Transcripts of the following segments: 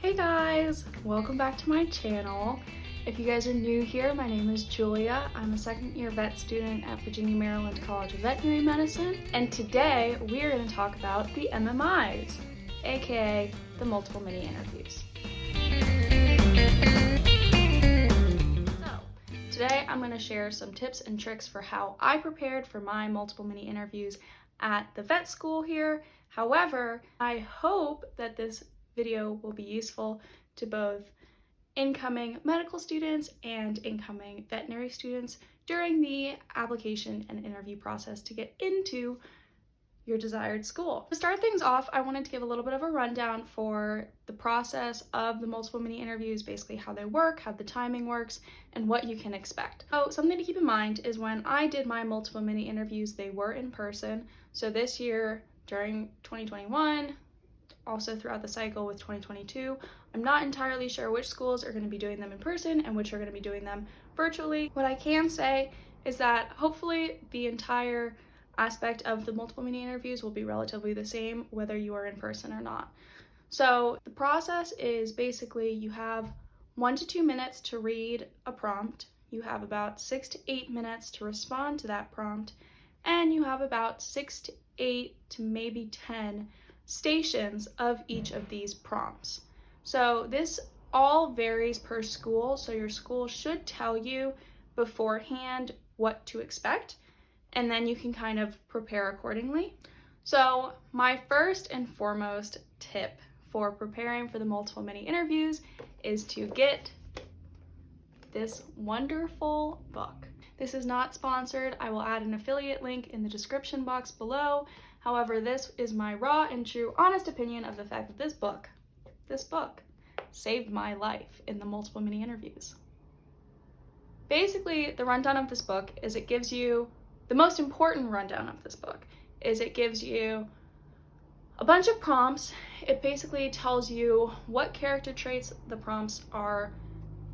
Hey guys, welcome back to my channel. If you guys are new here, my name is Julia. I'm a second year vet student at Virginia, Maryland College of Veterinary Medicine, and today we are going to talk about the MMI'S, aka the multiple mini interviews. So, today I'm going to share some tips and tricks for how I prepared for my multiple mini interviews at the vet school here. However, I hope that this video will be useful to both incoming medical students and incoming veterinary students during the application and interview process to get into your desired school. To start things off, I wanted to give a little bit of a rundown for the process of the multiple mini interviews, basically how they work, how the timing works, and what you can expect. So something to keep in mind is when I did my multiple mini interviews, they were in person. So this year, during 2021, also throughout the cycle with 2022, I'm not entirely sure which schools are going to be doing them in person and which are going to be doing them virtually. What I can say is that hopefully the entire aspect of the multiple mini interviews will be relatively the same whether you are in person or not. So the process is basically you have 1 to 2 minutes to read a prompt, you have about 6 to 8 minutes to respond to that prompt, and you have about 6 to 8 to maybe 10 stations of each of these prompts. So this all varies per school, so your school should tell you beforehand what to expect, and then you can kind of prepare accordingly. So my first and foremost tip for preparing for the multiple mini interviews is to get this wonderful book. This is not sponsored. I will add an affiliate link in the description box below. However, this is my raw and true honest opinion of the fact that this book saved my life in the multiple mini interviews. Basically, the rundown of this book is it gives you, the most important rundown of this book is it gives you a bunch of prompts. It basically tells you what character traits the prompts are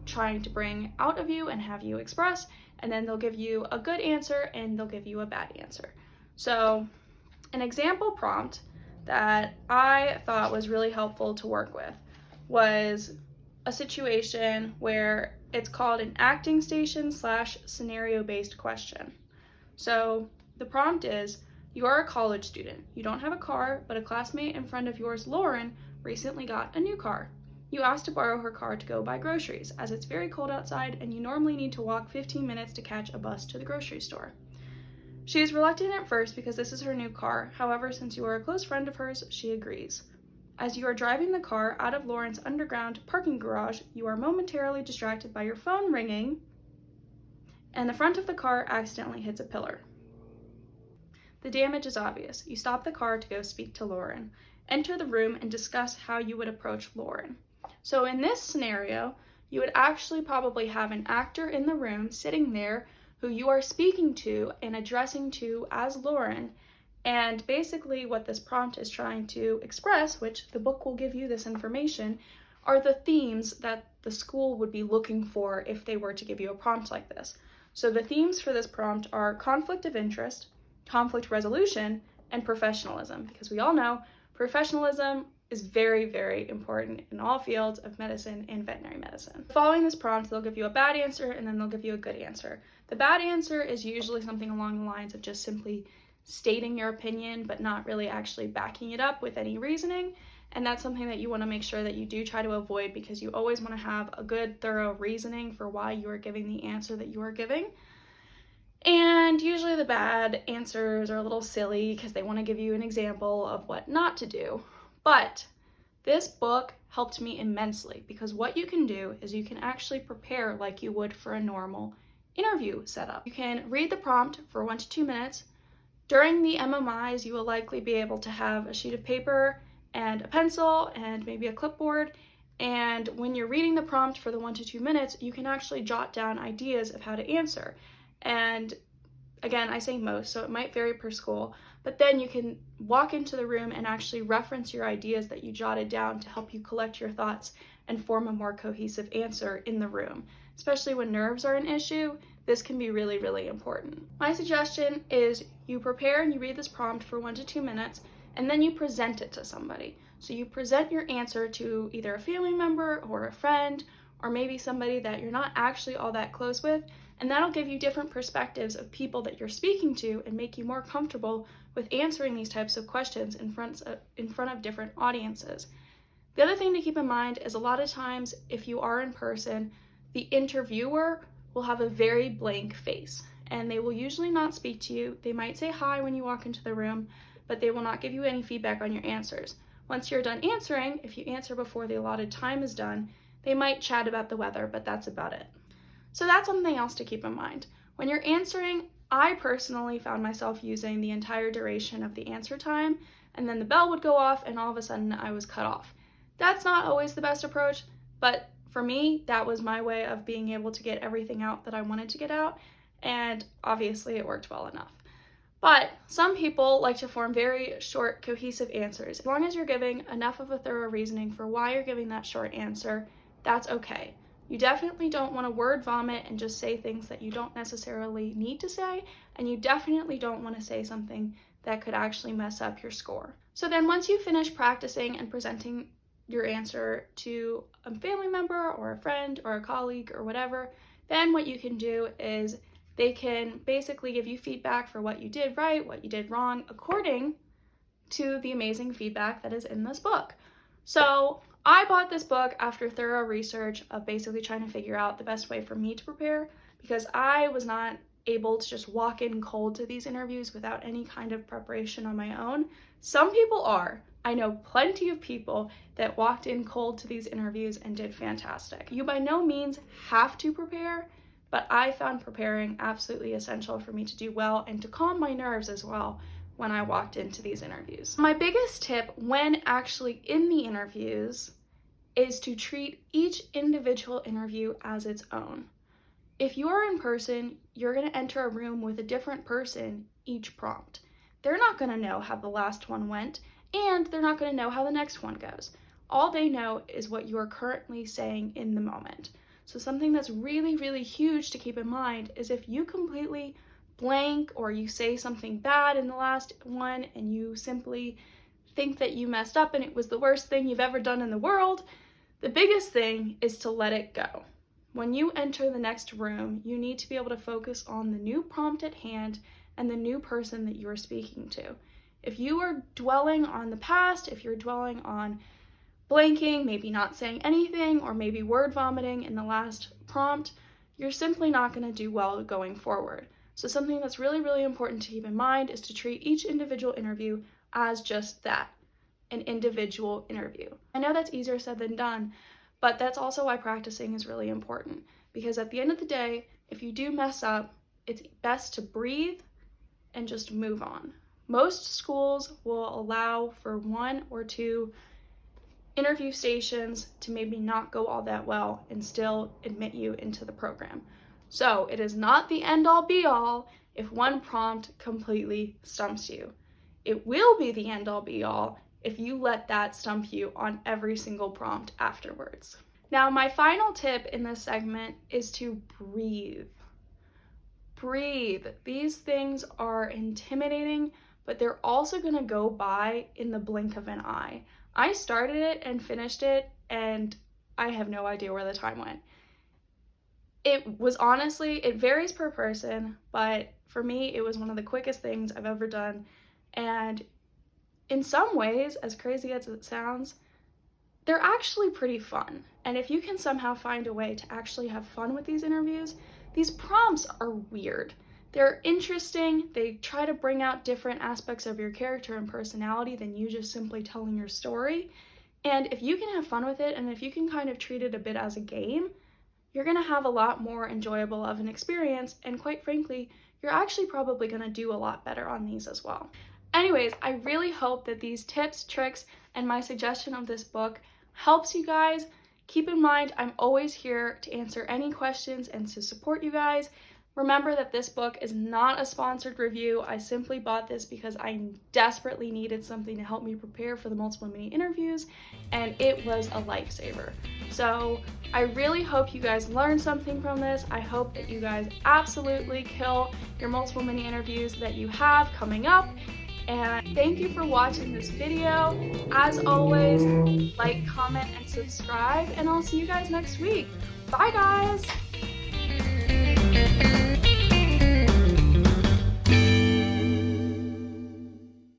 trying to bring out of you and have you express, and then they'll give you a good answer and they'll give you a bad answer. So an example prompt that I thought was really helpful to work with was a situation where it's called an acting station / scenario-based question. So the prompt is, you are a college student. You don't have a car, but a classmate and friend of yours, Lauren, recently got a new car. You asked to borrow her car to go buy groceries, as it's very cold outside and you normally need to walk 15 minutes to catch a bus to the grocery store. She is reluctant at first because this is her new car. However, since you are a close friend of hers, she agrees. As you are driving the car out of Lauren's underground parking garage, you are momentarily distracted by your phone ringing, and the front of the car accidentally hits a pillar. The damage is obvious. You stop the car to go speak to Lauren. Enter the room and discuss how you would approach Lauren. So in this scenario, you would actually probably have an actor in the room sitting there who you are speaking to and addressing to as Lauren. And basically what this prompt is trying to express, which the book will give you this information, are the themes that the school would be looking for if they were to give you a prompt like this. So the themes for this prompt are conflict of interest, conflict resolution, and professionalism, because we all know professionalism is very, very important in all fields of medicine and veterinary medicine. Following this prompt, they'll give you a bad answer and then they'll give you a good answer. The bad answer is usually something along the lines of just simply stating your opinion, but not really actually backing it up with any reasoning. And that's something that you want to make sure that you do try to avoid, because you always want to have a good, thorough reasoning for why you are giving the answer that you are giving. And usually the bad answers are a little silly because they want to give you an example of what not to do. But this book helped me immensely, because what you can do is you can actually prepare like you would for a normal interview setup. You can read the prompt for 1 to 2 minutes. During the MMI'S, you will likely be able to have a sheet of paper and a pencil and maybe a clipboard. And when you're reading the prompt for the 1 to 2 minutes, you can actually jot down ideas of how to answer. And again, I say most, so it might vary per school, but then you can walk into the room and actually reference your ideas that you jotted down to help you collect your thoughts and form a more cohesive answer in the room. Especially when nerves are an issue, this can be really, really important. My suggestion is you prepare and you read this prompt for 1 to 2 minutes, and then you present it to somebody. So you present your answer to either a family member or a friend, or maybe somebody that you're not actually all that close with, and that'll give you different perspectives of people that you're speaking to and make you more comfortable with answering these types of questions in front of different audiences. The other thing to keep in mind is a lot of times if you are in person, the interviewer will have a very blank face and they will usually not speak to you. They might say hi when you walk into the room, but they will not give you any feedback on your answers. Once you're done answering, if you answer before the allotted time is done, they might chat about the weather, but that's about it. So that's something else to keep in mind. When you're answering, I personally found myself using the entire duration of the answer time, and then the bell would go off and all of a sudden I was cut off. That's not always the best approach, but for me, that was my way of being able to get everything out that I wanted to get out, and obviously it worked well enough. But some people like to form very short, cohesive answers. As long as you're giving enough of a thorough reasoning for why you're giving that short answer, that's okay. You definitely don't want to word vomit and just say things that you don't necessarily need to say, and you definitely don't want to say something that could actually mess up your score. So then once you finish practicing and presenting your answer to a family member or a friend or a colleague or whatever, then what you can do is they can basically give you feedback for what you did right, what you did wrong, according to the amazing feedback that is in this book. So I bought this book after thorough research of basically trying to figure out the best way for me to prepare, because I was not able to just walk in cold to these interviews without any kind of preparation on my own. Some people are. I know plenty of people that walked in cold to these interviews and did fantastic. You by no means have to prepare, but I found preparing absolutely essential for me to do well and to calm my nerves as well when I walked into these interviews. My biggest tip when actually in the interviews is to treat each individual interview as its own. If you are in person, you're going to enter a room with a different person each prompt. They're not going to know how the last one went, and they're not going to know how the next one goes. All they know is what you are currently saying in the moment. So something that's really, really huge to keep in mind is if you completely blank or you say something bad in the last one and you simply think that you messed up and it was the worst thing you've ever done in the world, the biggest thing is to let it go. When you enter the next room, you need to be able to focus on the new prompt at hand and the new person that you are speaking to. If you are dwelling on the past, if you're dwelling on blanking, maybe not saying anything, or maybe word vomiting in the last prompt, you're simply not going to do well going forward. So something that's really, really important to keep in mind is to treat each individual interview as just that, an individual interview. I know that's easier said than done, but that's also why practicing is really important, because at the end of the day, if you do mess up, it's best to breathe and just move on. Most schools will allow for 1 or 2 interview stations to maybe not go all that well and still admit you into the program. So it is not the end all be all if one prompt completely stumps you. It will be the end all be all if you let that stump you on every single prompt afterwards. Now, my final tip in this segment is to breathe. Breathe. These things are intimidating, but they're also going to go by in the blink of an eye. I started it and finished it, and I have no idea where the time went. It was honestly, it varies per person, but for me, it was one of the quickest things I've ever done. And in some ways, as crazy as it sounds, they're actually pretty fun. And if you can somehow find a way to actually have fun with these interviews, these prompts are weird. They're interesting. They try to bring out different aspects of your character and personality than you just simply telling your story. And if you can have fun with it, and if you can kind of treat it a bit as a game, you're going to have a lot more enjoyable of an experience. And quite frankly, you're actually probably going to do a lot better on these as well. Anyways, I really hope that these tips, tricks, and my suggestion of this book helps you guys. Keep in mind, I'm always here to answer any questions and to support you guys. Remember that this book is not a sponsored review. I simply bought this because I desperately needed something to help me prepare for the multiple mini interviews, and it was a lifesaver. So I really hope you guys learned something from this. I hope that you guys absolutely kill your multiple mini interviews that you have coming up. And thank you for watching this video. As always, like, comment, and subscribe, and I'll see you guys next week. Bye, guys!